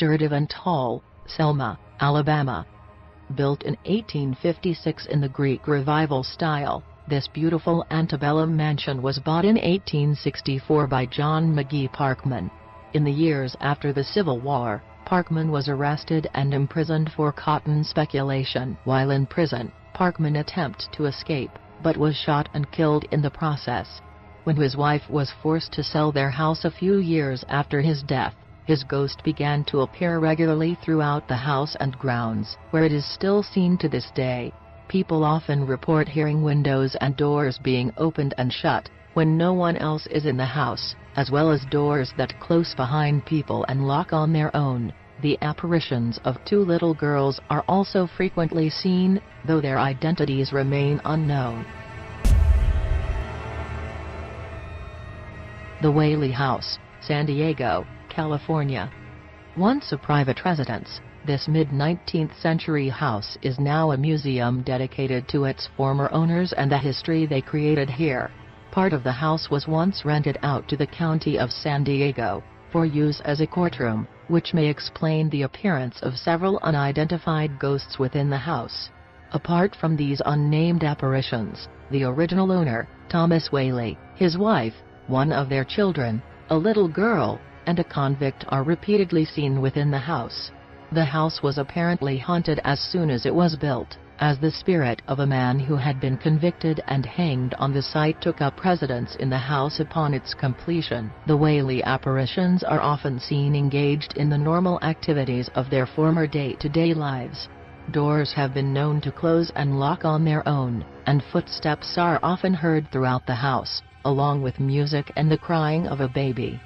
sturdy and tall, Selma, Alabama. Built in 1856 in the Greek Revival style, this beautiful antebellum mansion was bought in 1864 by John McGee Parkman. In the years after the Civil War, Parkman was arrested and imprisoned for cotton speculation. While in prison, Parkman attempted to escape, but was shot and killed in the process. When his wife was forced to sell their house a few years after his death, his ghost began to appear regularly throughout the house and grounds, where it is still seen to this day. People often report hearing windows and doors being opened and shut when no one else is in the house, as well as doors that close behind people and lock on their own. The apparitions of two little girls are also frequently seen, though their identities remain unknown. The Whaley House, San Diego, California. Once a private residence, this mid-19th century house is now a museum dedicated to its former owners and the history they created here. Part of the house was once rented out to the county of San Diego for use as a courtroom, which may explain the appearance of several unidentified ghosts within the house. Apart from these unnamed apparitions, the original owner, Thomas Whaley, his wife, one of their children, a little girl, and a convict are repeatedly seen within the house. The house was apparently haunted as soon as it was built, as the spirit of a man who had been convicted and hanged on the site took up residence in the house upon its completion. The Whaley apparitions are often seen engaged in the normal activities of their former day-to-day lives. Doors have been known to close and lock on their own, and footsteps are often heard throughout the house, along with music and the crying of a baby.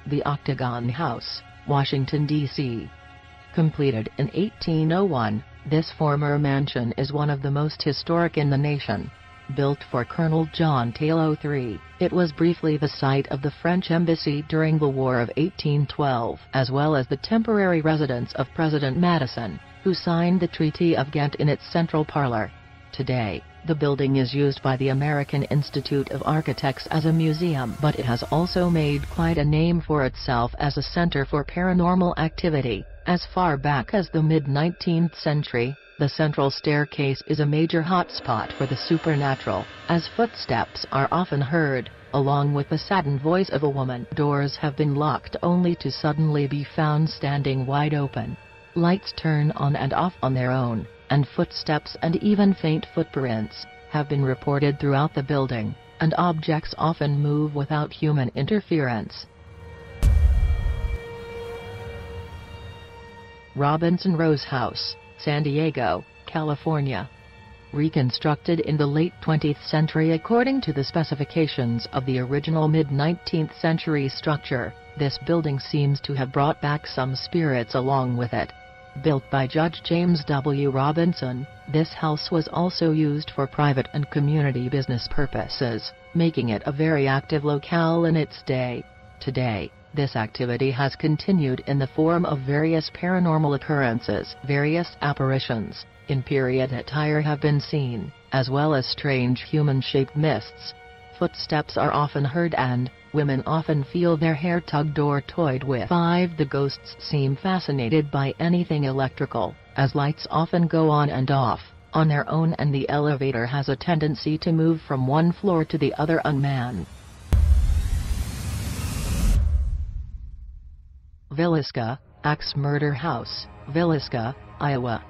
The Octagon House, Washington, D.C. Completed in 1801, this former mansion is one of the most historic in the nation. Built for Colonel John Taylor III, it was briefly the site of the French embassy during the War of 1812, as well as the temporary residence of President Madison, who signed the Treaty of Ghent in its central parlor. Today, the building is used by the American Institute of Architects as a museum, but it has also made quite a name for itself as a center for paranormal activity. As far back as the mid-19th century, the central staircase is a major hotspot for the supernatural, as footsteps are often heard, along with the saddened voice of a woman. Doors have been locked only to suddenly be found standing wide open. Lights turn on and off on their own, and footsteps and even faint footprints have been reported throughout the building, and objects often move without human interference. Robinson Rose House, San Diego, California. Reconstructed in the late 20th century according to the specifications of the original mid-19th century structure, this building seems to have brought back some spirits along with it. Built by Judge James W. Robinson, this house was also used for private and community business purposes, making it a very active locale in its day. Today, this activity has continued in the form of various paranormal occurrences. Various apparitions, in period attire have been seen, as well as strange human-shaped mists. Footsteps are often heard and women often feel their hair tugged or toyed with. 5. The ghosts seem fascinated by anything electrical, as lights often go on and off on their own, and the elevator has a tendency to move from one floor to the other unmanned. Villisca, Axe Murder House, Villisca, Iowa.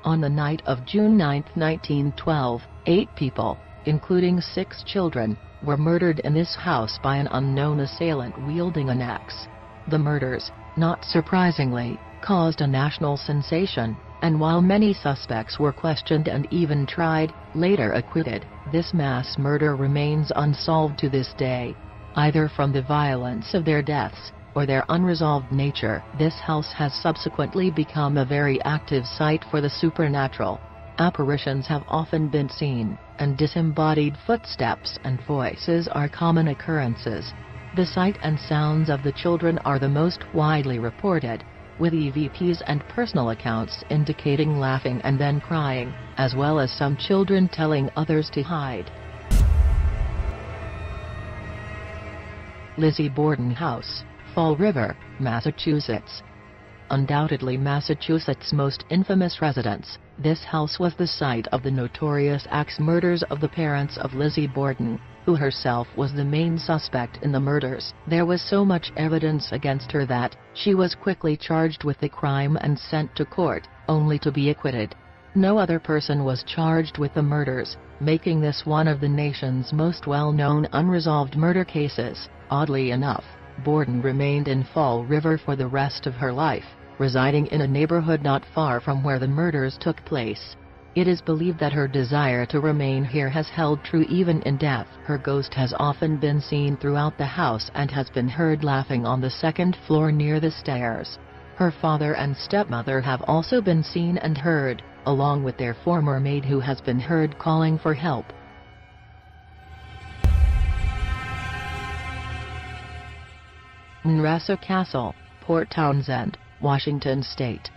On the night of June 9, 1912, 8 people, including 6 children, were murdered in this house by an unknown assailant wielding an axe. The murders, not surprisingly, caused a national sensation, and while many suspects were questioned and even tried, later acquitted, this mass murder remains unsolved to this day. Either from the violence of their deaths, or their unresolved nature, this house has subsequently become a very active site for the supernatural. Apparitions have often been seen, and disembodied footsteps and voices are common occurrences. The sight and sounds of the children are the most widely reported, with EVPs and personal accounts indicating laughing and then crying, as well as some children telling others to hide. Lizzie Borden House, Fall River, Massachusetts. Undoubtedly Massachusetts' most infamous residence, this house was the site of the notorious axe murders of the parents of Lizzie Borden, who herself was the main suspect in the murders. There was so much evidence against her that she was quickly charged with the crime and sent to court, only to be acquitted. No other person was charged with the murders, making this one of the nation's most well-known unresolved murder cases. Oddly enough, Borden remained in Fall River for the rest of her life, residing in a neighborhood not far from where the murders took place. It is believed that her desire to remain here has held true even in death. Her ghost has often been seen throughout the house and has been heard laughing on the second floor near the stairs. Her father and stepmother have also been seen and heard, along with their former maid who has been heard calling for help. Nressa Castle, Port Townsend, Washington State.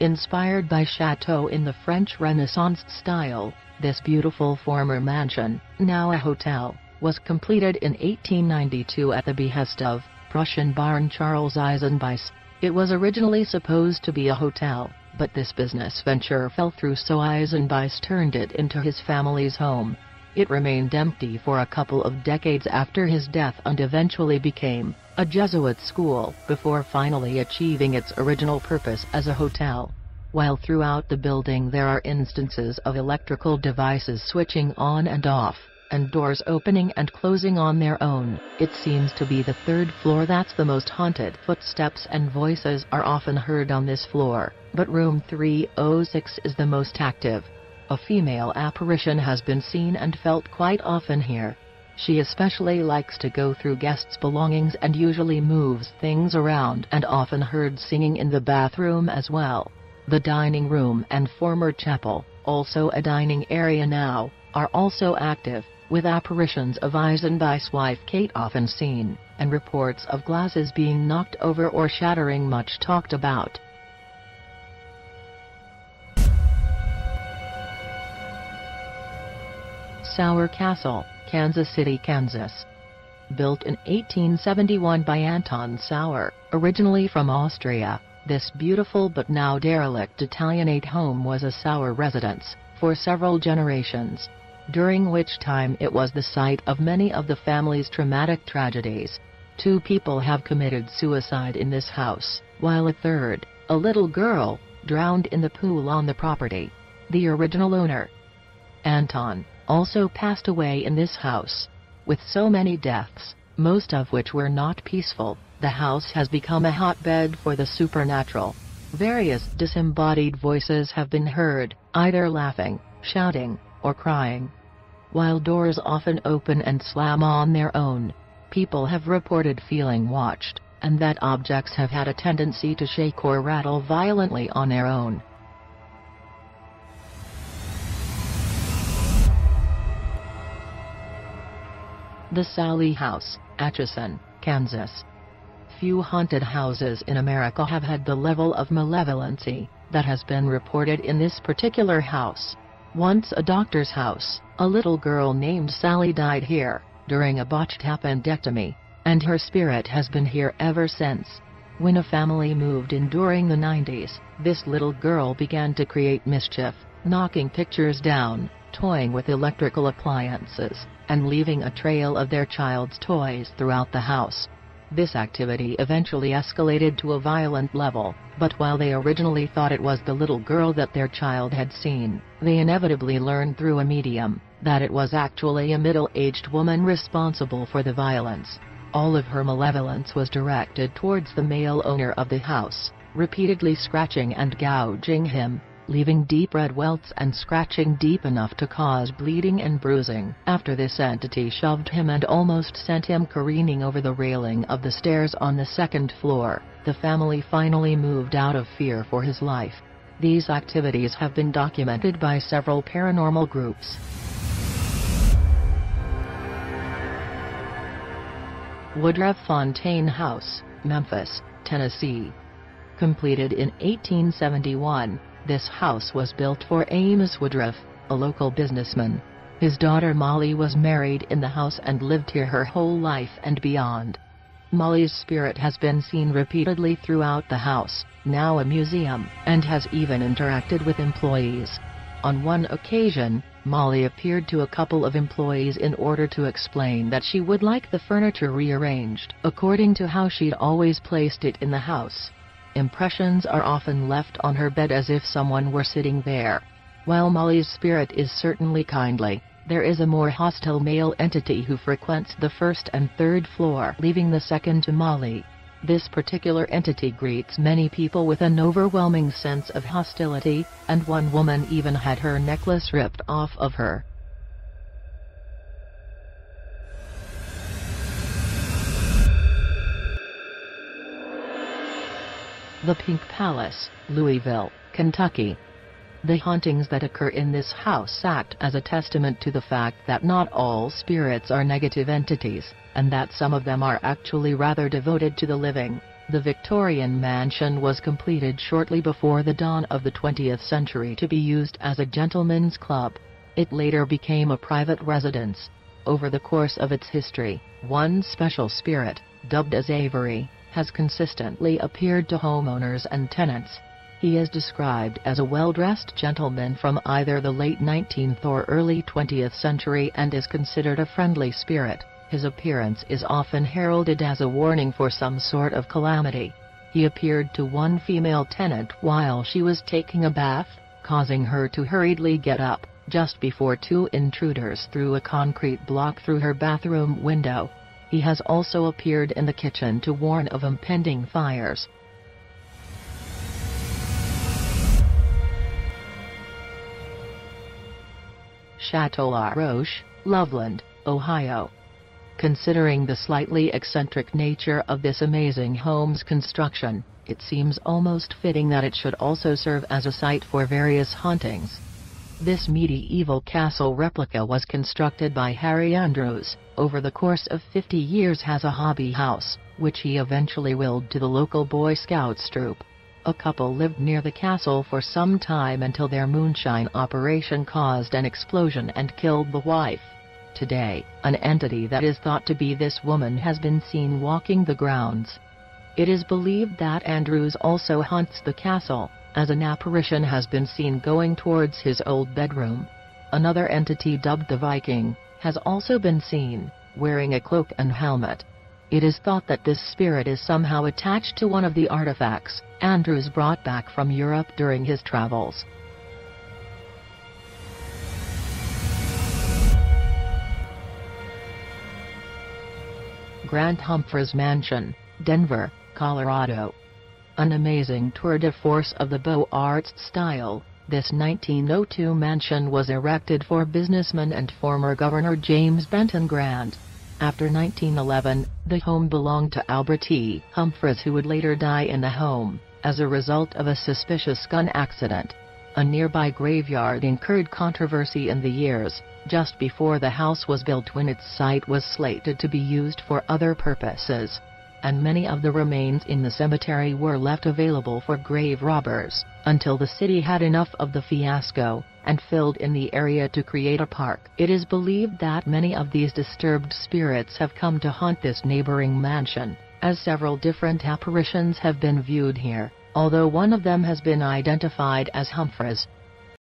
Inspired by chateaux in the French Renaissance style, this beautiful former mansion, now a hotel, was completed in 1892 at the behest of Prussian Baron Charles Eisenbeiss. It was originally supposed to be a hotel, but this business venture fell through, so Eisenbeiss turned it into his family's home. It remained empty for a couple of decades after his death and eventually became a Jesuit school before finally achieving its original purpose as a hotel. While throughout the building there are instances of electrical devices switching on and off, and doors opening and closing on their own, it seems to be the third floor that's the most haunted. Footsteps and voices are often heard on this floor, but room 306 is the most active. A female apparition has been seen and felt quite often here. She especially likes to go through guests' belongings and usually moves things around, and often heard singing in the bathroom as well. The dining room and former chapel, also a dining area now, are also active, with apparitions of Eisenbeiss' wife Kate often seen, and reports of glasses being knocked over or shattering much talked about. Sauer Castle, Kansas City, Kansas. Built in 1871 by Anton Sauer, originally from Austria, this beautiful but now derelict Italianate home was a Sauer residence for several generations, during which time it was the site of many of the family's traumatic tragedies. 2 people have committed suicide in this house, while a third, a little girl, drowned in the pool on the property. The original owner, Anton, also passed away in this house. With so many deaths, most of which were not peaceful, the house has become a hotbed for the supernatural. Various disembodied voices have been heard, either laughing, shouting, or crying. While doors often open and slam on their own, people have reported feeling watched, and that objects have had a tendency to shake or rattle violently on their own. The Sally House, Atchison, Kansas. Few haunted houses in America have had the level of malevolency that has been reported in this particular house. Once a doctor's house, a little girl named Sally died here during a botched appendectomy, and her spirit has been here ever since. When a family moved in during the 90s, this little girl began to create mischief, knocking pictures down, toying with electrical appliances, and leaving a trail of their child's toys throughout the house. This activity eventually escalated to a violent level, but while they originally thought it was the little girl that their child had seen, they inevitably learned through a medium that it was actually a middle-aged woman responsible for the violence. All of her malevolence was directed towards the male owner of the house, repeatedly scratching and gouging him, leaving deep red welts and scratching deep enough to cause bleeding and bruising. After this entity shoved him and almost sent him careening over the railing of the stairs on the 2nd floor, the family finally moved out of fear for his life. These activities have been documented by several paranormal groups. Woodruff Fontaine House, Memphis, Tennessee. Completed in 1871, this house was built for Amos Woodruff, a local businessman. His daughter Molly was married in the house and lived here her whole life and beyond. Molly's spirit has been seen repeatedly throughout the house, now a museum, and has even interacted with employees. On one occasion, Molly appeared to a couple of employees in order to explain that she would like the furniture rearranged according to how she'd always placed it in the house. Impressions are often left on her bed as if someone were sitting there. While Molly's spirit is certainly kindly, there is a more hostile male entity who frequents the first and third floor, leaving the second to Molly. This particular entity greets many people with an overwhelming sense of hostility, and one woman even had her necklace ripped off of her. The Pink Palace, Louisville, Kentucky. The hauntings that occur in this house act as a testament to the fact that not all spirits are negative entities, and that some of them are actually rather devoted to the living. The Victorian mansion was completed shortly before the dawn of the 20th century to be used as a gentleman's club. It later became a private residence. Over the course of its history, one special spirit, dubbed as Avery, has consistently appeared to homeowners and tenants. He is described as a well-dressed gentleman from either the late 19th or early 20th century and is considered a friendly spirit. His appearance is often heralded as a warning for some sort of calamity. He appeared to one female tenant while she was taking a bath, causing her to hurriedly get up, just before two intruders threw a concrete block through her bathroom window. He has also appeared in the kitchen to warn of impending fires. Chateau La Roche, Loveland, Ohio. Considering the slightly eccentric nature of this amazing home's construction, it seems almost fitting that it should also serve as a site for various hauntings. This medieval castle replica was constructed by Harry Andrews, over the course of 50 years as a hobby house, which he eventually willed to the local Boy Scouts troop. A couple lived near the castle for some time until their moonshine operation caused an explosion and killed the wife. Today, an entity that is thought to be this woman has been seen walking the grounds. It is believed that Andrews also haunts the castle, as an apparition has been seen going towards his old bedroom. Another entity dubbed the Viking has also been seen, wearing a cloak and helmet. It is thought that this spirit is somehow attached to one of the artifacts Andrews brought back from Europe during his travels. Grant Humphreys Mansion, Denver, Colorado. An amazing tour de force of the Beaux Arts style, this 1902 mansion was erected for businessman and former Governor James Benton Grant. After 1911, the home belonged to Albert E. Humphreys, who would later die in the home, as a result of a suspicious gun accident. A nearby graveyard incurred controversy in the years just before the house was built, when its site was slated to be used for other purposes, and many of the remains in the cemetery were left available for grave robbers, until the city had enough of the fiasco and filled in the area to create a park. It is believed that many of these disturbed spirits have come to haunt this neighboring mansion, as several different apparitions have been viewed here, although one of them has been identified as Humphreys.